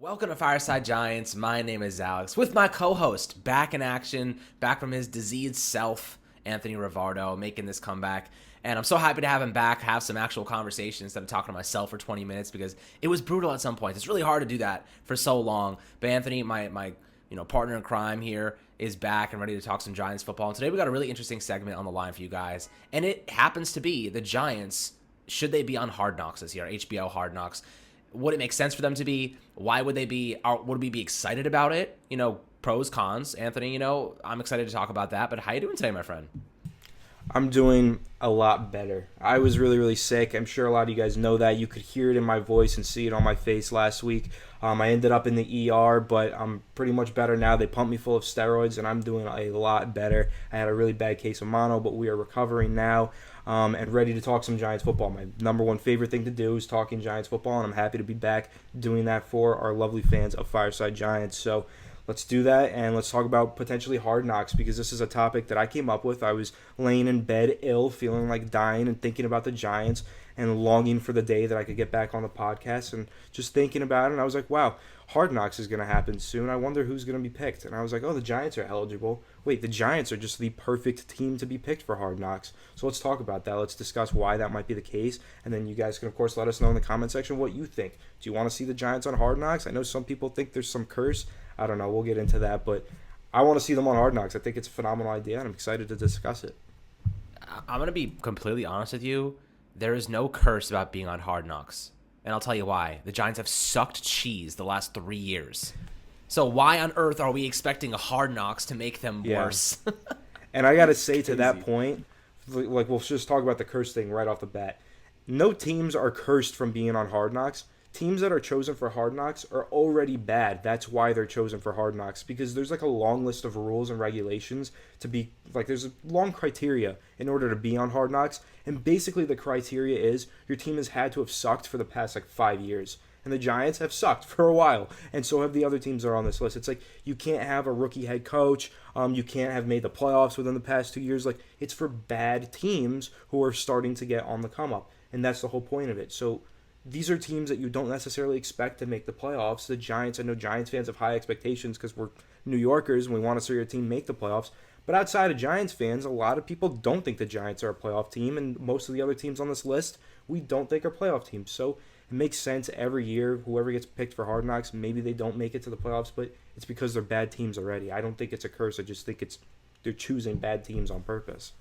Welcome to Fireside Giants. My name is Alex, with my co-host, back in action, back from his diseased self, Anthony Rivardo, making this comeback. And I'm so happy to have him back, have some actual conversation instead of talking to myself for 20 minutes, because it was brutal at some points. It's really hard to do that for so long. But Anthony, my partner in crime here, is back and ready to talk some Giants football. And today we got a really interesting segment on the line for you guys. And it happens to be the Giants, should they be on Hard Knocks this year, HBO Hard Knocks? Would it make sense for them to be? Why would they be? Would we be excited about it? Pros, cons. Anthony, I'm excited to talk about that. But how you doing today, my friend? I'm doing a lot better. I was really, really sick. I'm sure a lot of you guys know that. You could hear it in my voice and see it on my face last week. I ended up in the ER, but I'm pretty much better now. They pumped me full of steroids, and I'm doing a lot better. I had a really bad case of mono, but we are recovering now and ready to talk some Giants football. My number one favorite thing to do is talking Giants football, and I'm happy to be back doing that for our lovely fans of Fireside Giants. So let's do that, and let's talk about potentially Hard Knocks, because this is a topic that I came up with. I was laying in bed ill, feeling like dying, and thinking about the Giants and longing for the day that I could get back on the podcast and just thinking about it. And I was like, wow, Hard Knocks is going to happen soon. I wonder who's going to be picked. And I was like, oh, the Giants are eligible. Wait, the Giants are just the perfect team to be picked for Hard Knocks. So let's talk about that. Let's discuss why that might be the case. And then you guys can, of course, let us know in the comment section what you think. Do you want to see the Giants on Hard Knocks? I know some people think there's some curse. I don't know. We'll get into that. But I want to see them on Hard Knocks. I think it's a phenomenal idea, and I'm excited to discuss it. I'm going to be completely honest with you. There is no curse about being on Hard Knocks. And I'll tell you why. The Giants have sucked cheese the last 3 years. So why on earth are we expecting a Hard Knocks to make them worse? And I got to say to that point, like, we'll just talk about the curse thing right off the bat. No teams are cursed from being on Hard Knocks. Teams that are chosen for Hard Knocks are already bad. That's why they're chosen for Hard Knocks, because there's like a long list of rules and regulations to be, like, there's a long criteria in order to be on Hard Knocks. And basically the criteria is your team has had to have sucked for the past 5 years. And the Giants have sucked for a while, and so have the other teams that are on this list. It's like you can't have a rookie head coach. You can't have made the playoffs within the past 2 years. Like, it's for bad teams who are starting to get on the come up, and that's the whole point of it. So these are teams that you don't necessarily expect to make the playoffs. The Giants, I know Giants fans have high expectations because we're New Yorkers and we want to see our team make the playoffs. But outside of Giants fans, a lot of people don't think the Giants are a playoff team, and most of the other teams on this list we don't think are playoff teams. So it makes sense every year, whoever gets picked for Hard Knocks, maybe they don't make it to the playoffs, but it's because they're bad teams already. I don't think it's a curse. I just think they're choosing bad teams on purpose.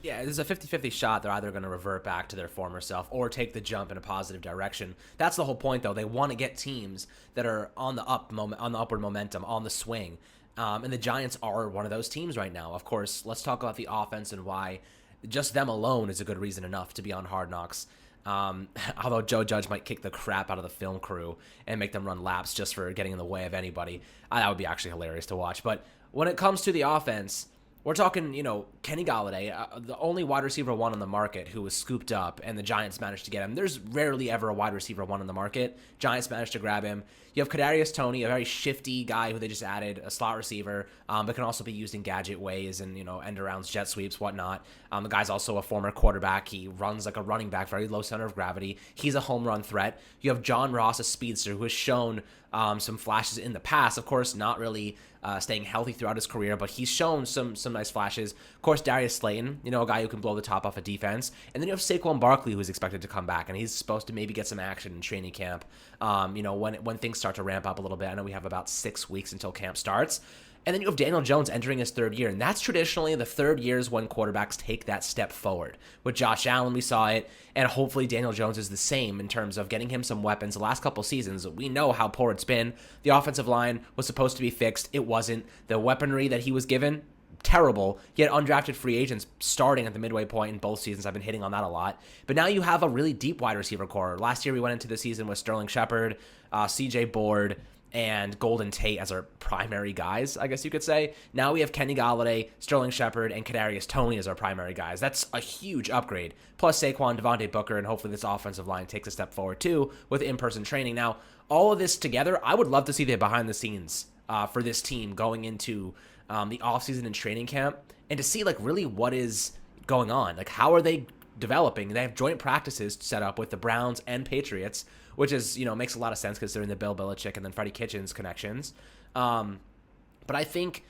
Yeah, there's a 50-50 shot they're either going to revert back to their former self or take the jump in a positive direction. That's the whole point, though. They want to get teams that are on the upward momentum, on the swing. And the Giants are one of those teams right now. Of course, let's talk about the offense and why just them alone is a good reason enough to be on Hard Knocks. Although Joe Judge might kick the crap out of the film crew and make them run laps just for getting in the way of anybody. That would be actually hilarious to watch. But when it comes to the offense, we're talking, Kenny Golladay, the only wide receiver one on the market who was scooped up, and the Giants managed to get him. There's rarely ever a wide receiver one on the market. Giants managed to grab him. You have Kadarius Toney, a very shifty guy who they just added, a slot receiver, but can also be used in gadget ways and, end arounds, jet sweeps, whatnot. The guy's also a former quarterback. He runs like a running back, very low center of gravity. He's a home run threat. You have John Ross, a speedster, who has shown some flashes in the past. Of course, not really staying healthy throughout his career, but he's shown some nice flashes. Of course, Darius Slayton, a guy who can blow the top off a defense. And then you have Saquon Barkley, who's expected to come back, and he's supposed to maybe get some action in training camp, when things start to ramp up a little bit. I know we have about 6 weeks until camp starts. And then you have Daniel Jones entering his third year, and that's traditionally the third years when quarterbacks take that step forward. With Josh Allen, we saw it, and hopefully Daniel Jones is the same in terms of getting him some weapons. The last couple seasons, we know how poor it's been. The offensive line was supposed to be fixed. It wasn't. The weaponry that he was given, terrible. He had undrafted free agents starting at the midway point in both seasons. I've been hitting on that a lot. But now you have a really deep wide receiver core. Last year we went into the season with Sterling Shepard, CJ Board, and Golden Tate as our primary guys, I guess you could say. Now we have Kenny Golladay, Sterling Shepard, and Kadarius Toney as our primary guys. That's a huge upgrade. Plus Saquon, Devontae Booker, and hopefully this offensive line takes a step forward too with in-person training. Now, all of this together, I would love to see the behind the scenes for this team going into the offseason and training camp, and to see really what is going on. How are they developing. They have joint practices set up with the Browns and Patriots, which is, makes a lot of sense considering the Bill Belichick and then Freddie Kitchens connections. But I think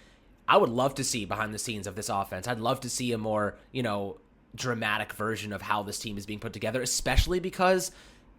I would love to see behind the scenes of this offense. I'd love to see a more, dramatic version of how this team is being put together, especially because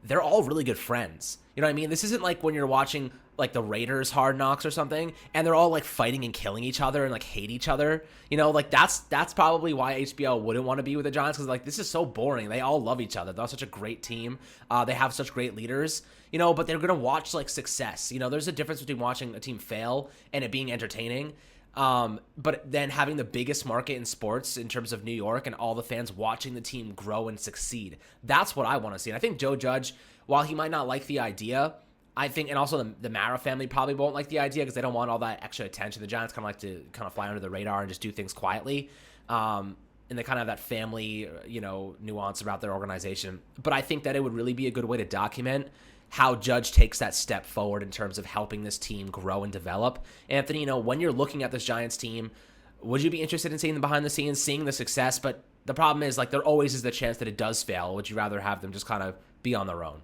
they're all really good friends. You know what I mean? This isn't like when you're watching like the Raiders Hard Knocks or something and they're all like fighting and killing each other and like hate each other. That's probably why HBO wouldn't want to be with the Giants, because like this is so boring. They all love each other. They're such a great team. They have such great leaders, but they're going to watch like success. There's a difference between watching a team fail and it being entertaining. But then having the biggest market in sports in terms of New York and all the fans watching the team grow and succeed. That's what I want to see. And I think Joe Judge, while he might not like the idea, I think, and also the Mara family probably won't like the idea because they don't want all that extra attention. The Giants kind of like to fly under the radar and just do things quietly. And they kind of have that family, nuance about their organization. But I think that it would really be a good way to document how Judge takes that step forward in terms of helping this team grow and develop. Anthony, when you're looking at this Giants team, would you be interested in seeing them behind the scenes, seeing the success? But the problem is, like, there always is the chance that it does fail. Would you rather have them just kind of be on their own?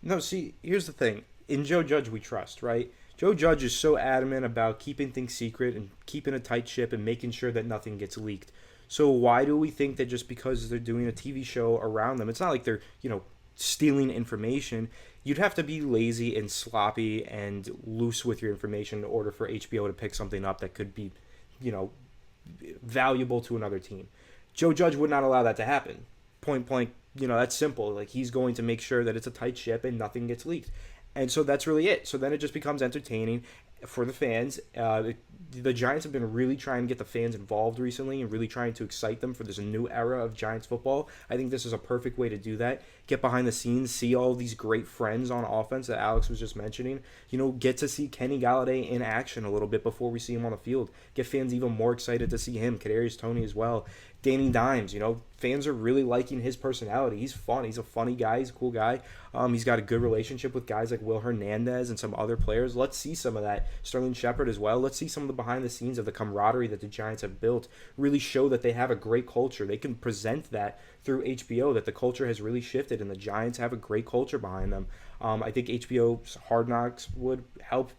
No, see, here's the thing. In Joe Judge, we trust, right? Joe Judge is so adamant about keeping things secret and keeping a tight ship and making sure that nothing gets leaked. So why do we think that just because they're doing a TV show around them, it's not like they're, stealing information. You'd have to be lazy and sloppy and loose with your information in order for HBO to pick something up that could be, valuable to another team. Joe Judge would not allow that to happen. Point blank, that's simple. Like, he's going to make sure that it's a tight ship and nothing gets leaked. And so that's really it. So then it just becomes entertaining for the fans. The Giants have been really trying to get the fans involved recently and really trying to excite them for this new era of Giants football. I think this is a perfect way to do that. Get behind the scenes, see all these great friends on offense that Alex was just mentioning. Get to see Kenny Galladay in action a little bit before we see him on the field. Get fans even more excited to see him. Kadarius Toney as well. Danny Dimes, fans are really liking his personality. He's fun. He's a funny guy. He's a cool guy. He's got a good relationship with guys like Will Hernandez and some other players. Let's see some of that. Sterling Shepard as well. Let's see some of the behind the scenes of the camaraderie that the Giants have built. Really show that they have a great culture. They can present that through HBO, that the culture has really shifted and the Giants have a great culture behind them. I think HBO's Hard Knocks would help,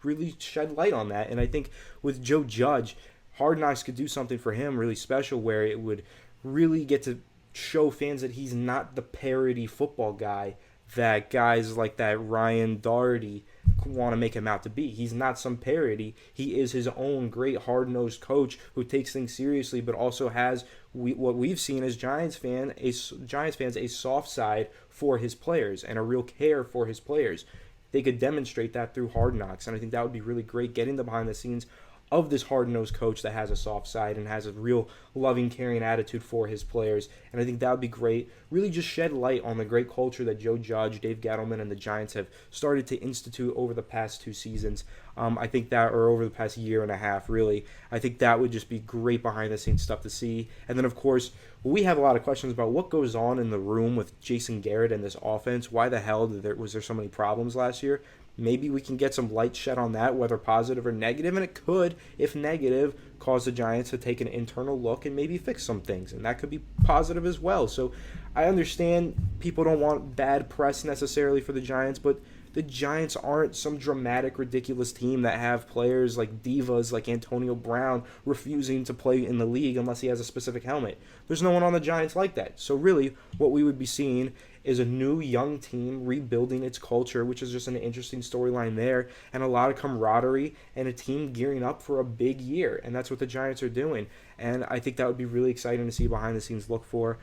really shed light on that. And I think with Joe Judge, Hard Knocks could do something for him really special where it would really get to show fans that he's not the parody football guy that guys like that Ryan Doherty want to make him out to be. He's not some parody. He is his own great hard-nosed coach who takes things seriously but also has what we've seen as Giants fans a soft side for his players and a real care for his players. They could demonstrate that through Hard Knocks, and I think that would be really great, getting the behind the scenes of this hard-nosed coach that has a soft side and has a real loving, caring attitude for his players. And I think that would be great. Really just shed light on the great culture that Joe Judge, Dave Gettleman, and the Giants have started to institute over the past 2 seasons. I think that, or over the past year and a half, really. I think that would just be great behind-the-scenes stuff to see. And then, of course, we have a lot of questions about what goes on in the room with Jason Garrett and this offense. Why the hell was there so many problems last year? Maybe we can get some light shed on that, whether positive or negative, and it could, if negative, cause the Giants to take an internal look and maybe fix some things, and that could be positive as well. So I understand people don't want bad press necessarily for the Giants, but the Giants aren't some dramatic, ridiculous team that have players like divas like Antonio Brown refusing to play in the league unless he has a specific helmet. There's no one on the Giants like that. So really, what we would be seeing is a new young team rebuilding its culture, which is just an interesting storyline there, and a lot of camaraderie and a team gearing up for a big year, and that's what the Giants are doing. And I think that would be really exciting to see behind the scenes look for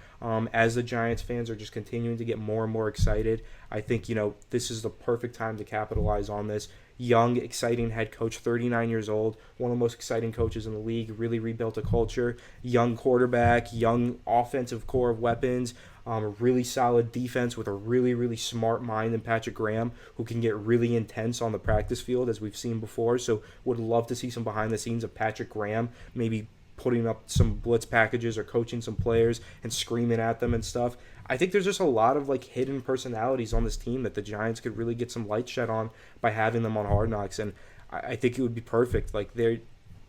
as the Giants fans are just continuing to get more and more excited. I think, this is the perfect time to capitalize on this. Young, exciting head coach, 39 years old, one of the most exciting coaches in the league, really rebuilt a culture. Young quarterback, young offensive core of weapons, a really solid defense with a really, really smart mind in Patrick Graham, who can get really intense on the practice field, as we've seen before. So would love to see some behind the scenes of Patrick Graham, maybe putting up some blitz packages or coaching some players and screaming at them and stuff. I think there's just a lot of hidden personalities on this team that the Giants could really get some light shed on by having them on Hard Knocks, and I think it would be perfect.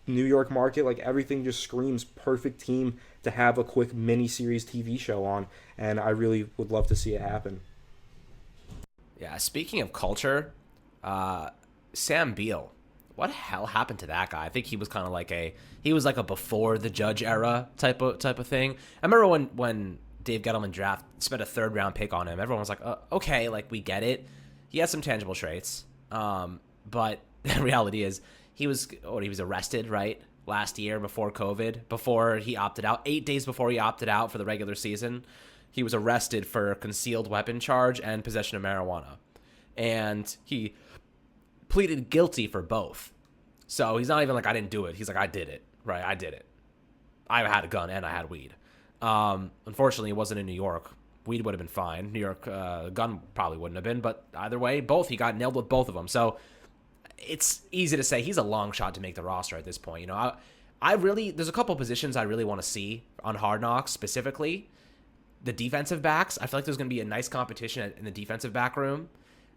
New York market, like everything just screams perfect team to have a quick mini-series TV show on, and I really would love to see it happen. Yeah, speaking of culture, Sam Beal, what the hell happened to that guy? I think he was kind of like a before the Judge era type of thing. I remember when Dave Gettleman spent a 3rd-round pick on him. Everyone was like, okay, like we get it. He has some tangible traits, but the reality is he was arrested, right, last year before COVID, before he opted out, 8 days before he opted out for the regular season. He was arrested for concealed weapon charge and possession of marijuana. And he pleaded guilty for both. So he's not even like, I didn't do it. He's like, I did it. Right? I did it. I had a gun and I had weed. Unfortunately, it wasn't in New York. Weed would have been fine. New York, gun probably wouldn't have been. But either way, he got nailed with both of them. So it's easy to say he's a long shot to make the roster at this point. You know, there's a couple positions I really want to see on Hard Knocks, specifically the defensive backs. I feel like there's going to be a nice competition in the defensive back room.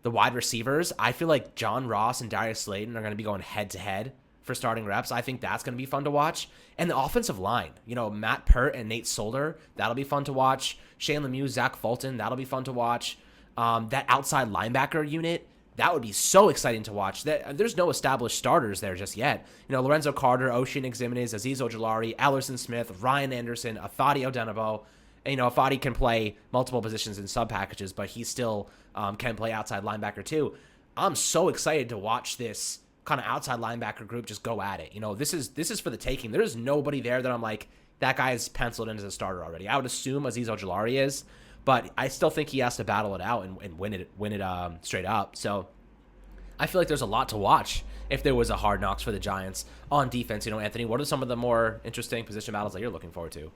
The wide receivers, I feel like John Ross and Darius Slayton are going to be going head to head for starting reps. I think that's going to be fun to watch. And the offensive line, you know, Matt Pert and Nate Solder, that'll be fun to watch. Shane Lemieux, Zach Fulton, that'll be fun to watch. That outside linebacker unit, that would be so exciting to watch. There's no established starters there just yet. You know, Lorenzo Carter, Oshane Ximines, Azeez Ojulari, Allerson Smith, Ryan Anderson, Afadi Odenabo. And, you know, Afadi can play multiple positions in sub packages, but he still can play outside linebacker too. I'm so excited to watch this kind of outside linebacker group just go at it. You know, this is for the taking. There's nobody there that I'm like, that guy is penciled in as a starter already. I would assume Azeez Ojulari is, but I still think he has to battle it out and win it straight up. So I feel like there's a lot to watch if there was a Hard Knocks for the Giants on defense. You know, Anthony, what are some of the more interesting position battles that you're looking forward to?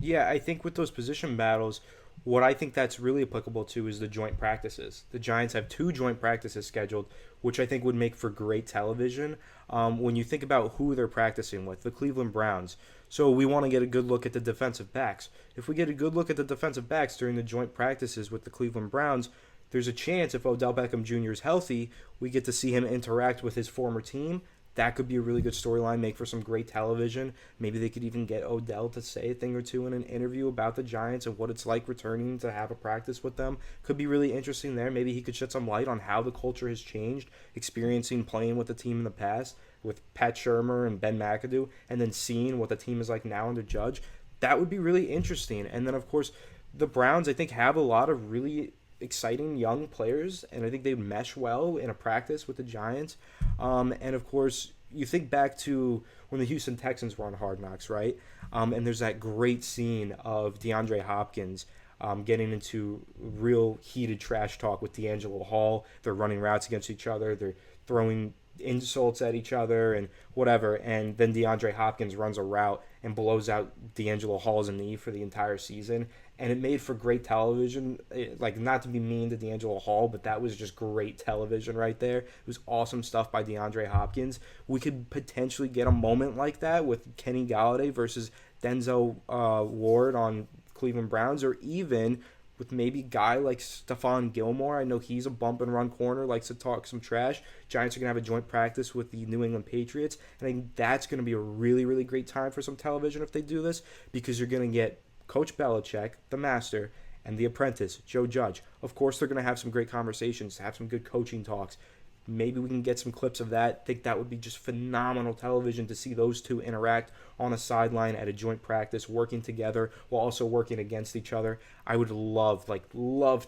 Yeah, I think with those position battles, what I think that's really applicable to is the joint practices. The Giants have 2 joint practices scheduled, which I think would make for great television. When you think about who they're practicing with, the Cleveland Browns. So we want to get a good look at the defensive backs. If we get a good look at the defensive backs during the joint practices with the Cleveland Browns, there's a chance if Odell Beckham Jr. is healthy, we get to see him interact with his former team. That could be a really good storyline, make for some great television. Maybe they could even get Odell to say a thing or two in an interview about the Giants and what it's like returning to have a practice with them. Could be really interesting there. Maybe he could shed some light on how the culture has changed, experiencing playing with the team in the past with Pat Shurmur and Ben McAdoo, and then seeing what the team is like now under Judge. That would be really interesting. And then, of course, the Browns, I think, have a lot of really exciting young players, and I think they mesh well in a practice with the Giants. And of course, you think back to when the Houston Texans were on Hard Knocks, right? And there's that great scene of DeAndre Hopkins getting into real heated trash talk with D'Angelo Hall. They're running routes against each other. They're throwing insults at each other and whatever. And then DeAndre Hopkins runs a route and blows out D'Angelo Hall's knee for the entire season. And it made for great television. Like, not to be mean to D'Angelo Hall, but that was just great television right there. It was awesome stuff by DeAndre Hopkins. We could potentially get a moment like that with Kenny Galladay versus Denzel Ward on Cleveland Browns, or even with maybe a guy like Stephon Gilmore. I know he's a bump and run corner, likes to talk some trash. Giants are going to have a joint practice with the New England Patriots. And I think that's going to be a really, really great time for some television if they do this, because you're going to get Coach Belichick, the master, and the apprentice, Joe Judge. Of course, they're going to have some great conversations, have some good coaching talks. Maybe we can get some clips of that. I think that would be just phenomenal television to see those two interact on a sideline at a joint practice, working together while also working against each other. I would love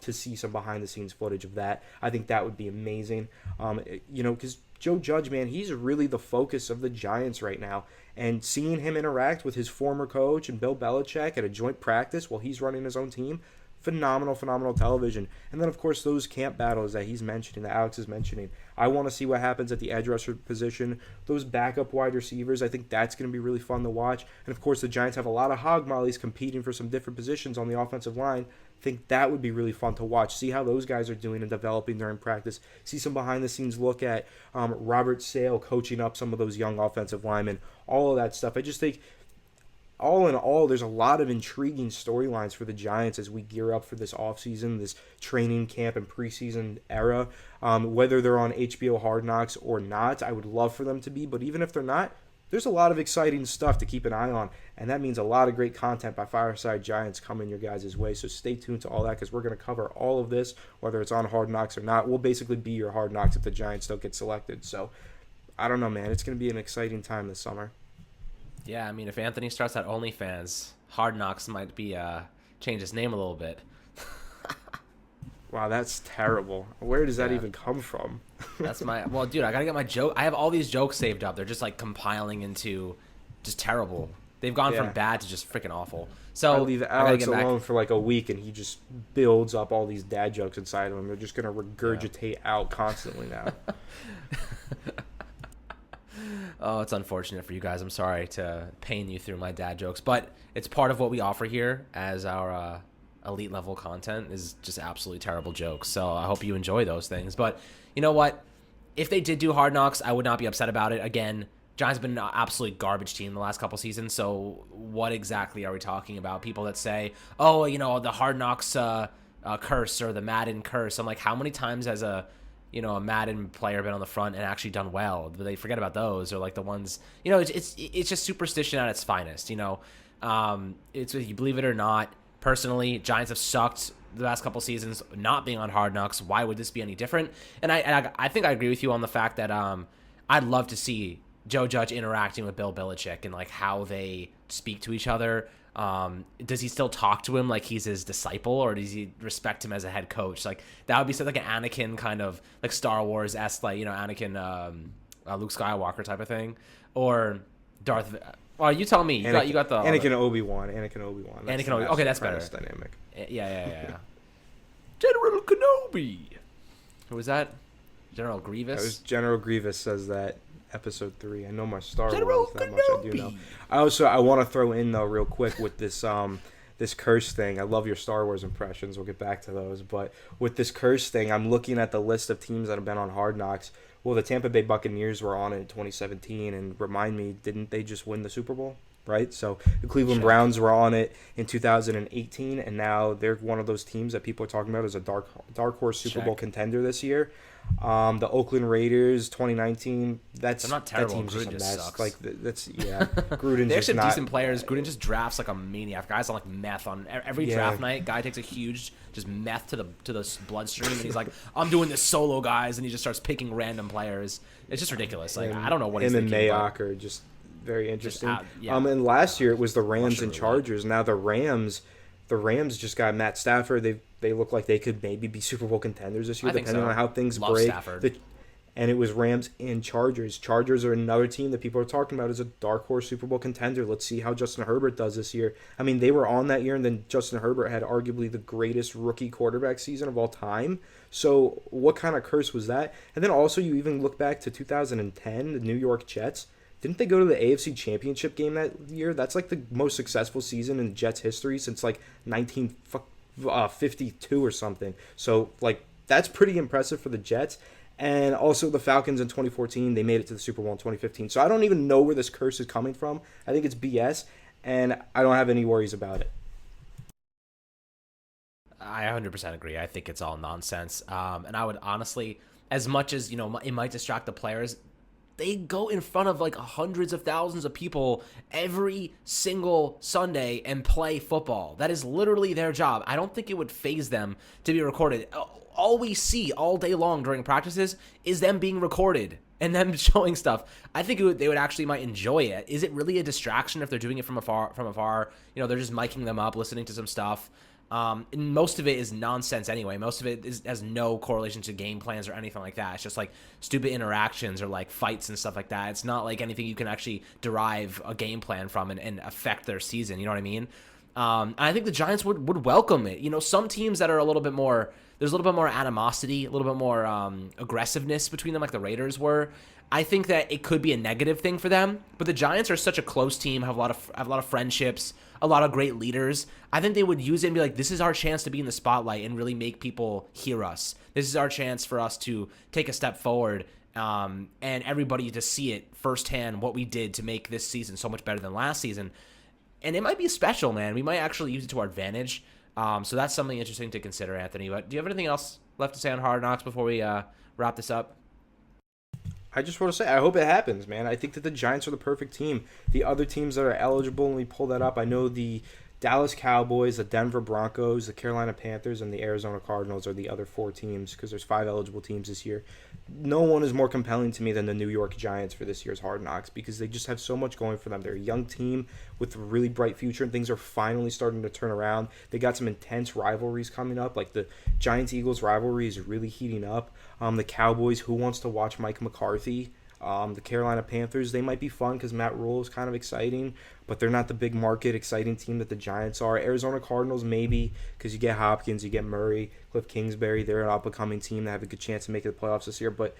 to see some behind-the-scenes footage of that. I think that would be amazing. Because Joe Judge, man, he's really the focus of the Giants right now. And seeing him interact with his former coach and Bill Belichick at a joint practice while he's running his own team, phenomenal television. And then, of course, those camp battles that he's mentioning, that Alex is mentioning. I want to see what happens at the edge rusher position. Those backup wide receivers, I think that's going to be really fun to watch. And, of course, the Giants have a lot of hog mollies competing for some different positions on the offensive line. I think that would be really fun to watch. See how those guys are doing and developing during practice. See some behind-the-scenes look at Robert Sale coaching up some of those young offensive linemen. All of that stuff. I just think, all in all, there's a lot of intriguing storylines for the Giants as we gear up for this offseason, this training camp and preseason era. Whether they're on HBO Hard Knocks or not, I would love for them to be. But even if they're not there's a lot of exciting stuff to keep an eye on, and that means a lot of great content by Fireside Giants coming your guys' way. So stay tuned to all that, because we're going to cover all of this, whether it's on Hard Knocks or not. We'll basically be your Hard Knocks if the Giants don't get selected. So I don't know, man. It's going to be an exciting time this summer. Yeah, I mean, if Anthony starts at OnlyFans, Hard Knocks might be change his name a little bit. Wow, that's terrible. Where does that even come from? That's well, dude, I gotta get my joke. I have all these jokes saved up. They're just like compiling into just terrible. They've gone from bad to just freaking awful. So I leave Alex alone for like a week, and he just builds up all these dad jokes inside of him. They're just gonna regurgitate out constantly now. Oh, it's unfortunate for you guys. I'm sorry to pain you through my dad jokes, but it's part of what we offer here as our elite level content is just absolutely terrible jokes. So I hope you enjoy those things. But you know what? If they did do Hard Knocks, I would not be upset about it. Again, Giants have been an absolute garbage team the last couple seasons. So what exactly are we talking about? People that say, oh, you know, the Hard Knocks curse or the Madden curse. I'm like, how many times has a Madden player been on the front and actually done well? They forget about those, or like the ones, it's just superstition at its finest. It's, you believe it or not. Personally, Giants have sucked the last couple seasons not being on Hard Knocks. Why would this be any different? And I think I agree with you on the fact that I'd love to see Joe Judge interacting with Bill Belichick and like how they speak to each other. Does he still talk to him like he's his disciple, or does he respect him as a head coach? Like that would be something like an Anakin kind of like Star Wars-esque, like Anakin, Luke Skywalker type of thing, or Darth. Well, you tell me. You got the Anakin Obi-Wan. Anakin Obi-Wan. Okay, that's better. Dynamic. Yeah. General Kenobi. Who was that? General Grievous. That was General Grievous says that. Episode 3. I know my Star General Wars that much. I do know. I want to throw in though real quick with this this curse thing. I love your Star Wars impressions. We'll get back to those. But with this curse thing, I'm looking at the list of teams that have been on Hard Knocks. Well, the Tampa Bay Buccaneers were on it in 2017, and remind me, didn't they just win the Super Bowl? Right? So the Cleveland Browns were on it in 2018, and now they're one of those teams that people are talking about as a dark horse Super Bowl contender this year. The Oakland Raiders 2019. They're not terrible. That team's Gruden just a mess. sucks. Like Gruden's they just have not decent players. Gruden just drafts like a maniac. Guys on like meth on every draft night. Guy takes a huge just meth to the bloodstream, and he's like, I'm doing this solo, guys, and he just starts picking random players. It's just ridiculous. Like I don't know what he's thinking. Him and Mayock are just very interesting. Yeah. And last year it was the Rams and Chargers. Now the Rams just got Matt Stafford. They look like they could maybe be Super Bowl contenders this year, depending on how things break. And it was Rams and Chargers. Chargers are another team that people are talking about as a dark horse Super Bowl contender. Let's see how Justin Herbert does this year. I mean, they were on that year, and then Justin Herbert had arguably the greatest rookie quarterback season of all time. So what kind of curse was that? And then also you even look back to 2010, the New York Jets. Didn't they go to the AFC Championship game that year? That's like the most successful season in Jets history since like 1952 or something. So like that's pretty impressive for the Jets. And also the Falcons in 2014, they made it to the Super Bowl in 2015. So I don't even know where this curse is coming from. I think it's BS, and I don't have any worries about it. I 100% agree. I think it's all nonsense. And I would honestly, as much as, it might distract the players, they go in front of like hundreds of thousands of people every single Sunday and play football. That is literally their job. I don't think it would faze them to be recorded. All we see all day long during practices is them being recorded and them showing stuff. I think they would actually might enjoy it. Is it really a distraction if they're doing it from afar? They're just miking them up, listening to some stuff. And most of it is nonsense anyway. Most of it has no correlation to game plans or anything like that. It's just like stupid interactions or like fights and stuff like that. It's not like anything you can actually derive a game plan from and affect their season. You know what I mean? And I think the Giants would welcome it. Some teams that are a little bit more, there's a little bit more animosity, a little bit more aggressiveness between them, like the Raiders were. I think that it could be a negative thing for them, but the Giants are such a close team, have a lot of friendships, a lot of great leaders. I think they would use it and be like, this is our chance to be in the spotlight and really make people hear us. This is our chance for us to take a step forward, and everybody to see it firsthand what we did to make this season so much better than last season. And it might be special, man. We might actually use it to our advantage. So that's something interesting to consider, Anthony. But do you have anything else left to say on Hard Knocks before we wrap this up? I just want to say, I hope it happens, man. I think that the Giants are the perfect team. The other teams that are eligible, and we pull that up, I know the Dallas Cowboys, the Denver Broncos, the Carolina Panthers, and the Arizona Cardinals are the other 4 teams because there's 5 eligible teams this year. No one is more compelling to me than the New York Giants for this year's Hard Knocks because they just have so much going for them. They're a young team with a really bright future, and things are finally starting to turn around. They got some intense rivalries coming up, like the Giants-Eagles rivalry is really heating up. The Cowboys, who wants to watch Mike McCarthy? The Carolina Panthers, they might be fun because Matt Rule is kind of exciting, but they're not the big market exciting team that the Giants are. Arizona Cardinals, maybe, because you get Hopkins, you get Murray, Cliff Kingsbury. They're an up-and-coming team that have a good chance to make it the playoffs this year, but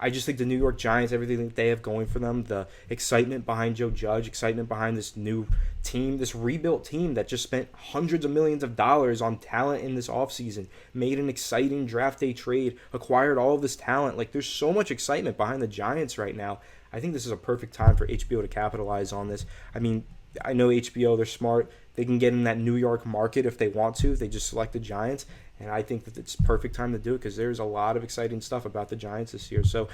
I just think the New York Giants, everything that they have going for them, the excitement behind Joe Judge, excitement behind this new team, this rebuilt team that just spent hundreds of millions of dollars on talent in this offseason, made an exciting draft day trade, acquired all of this talent. Like, there's so much excitement behind the Giants right now. I think this is a perfect time for HBO to capitalize on this. I mean, I know HBO, they're smart. They can get in that New York market if they want to. If they just select the Giants. And I think that it's perfect time to do it because there's a lot of exciting stuff about the Giants this year. So,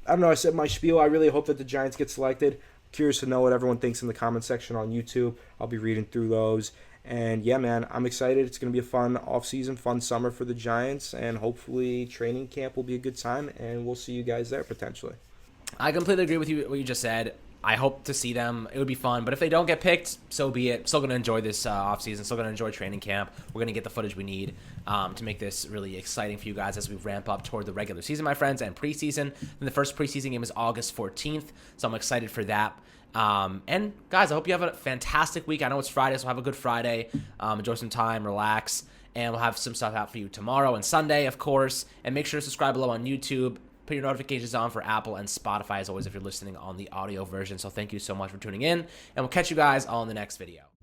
I don't know. I said my spiel. I really hope that the Giants get selected. Curious to know what everyone thinks in the comment section on YouTube. I'll be reading through those. And, yeah, man, I'm excited. It's going to be a fun offseason, fun summer for the Giants. And hopefully training camp will be a good time. And we'll see you guys there potentially. I completely agree with you what you just said. I hope to see them. It would be fun. But if they don't get picked, so be it. Still going to enjoy this offseason. Still going to enjoy training camp. We're going to get the footage we need to make this really exciting for you guys as we ramp up toward the regular season, my friends, and preseason. And the first preseason game is August 14th, so I'm excited for that. And, guys, I hope you have a fantastic week. I know it's Friday, so have a good Friday. Enjoy some time, relax, and we'll have some stuff out for you tomorrow and Sunday, of course. And make sure to subscribe below on YouTube. Put your notifications on for Apple and Spotify, as always, if you're listening on the audio version. So thank you so much for tuning in, and we'll catch you guys all in the next video.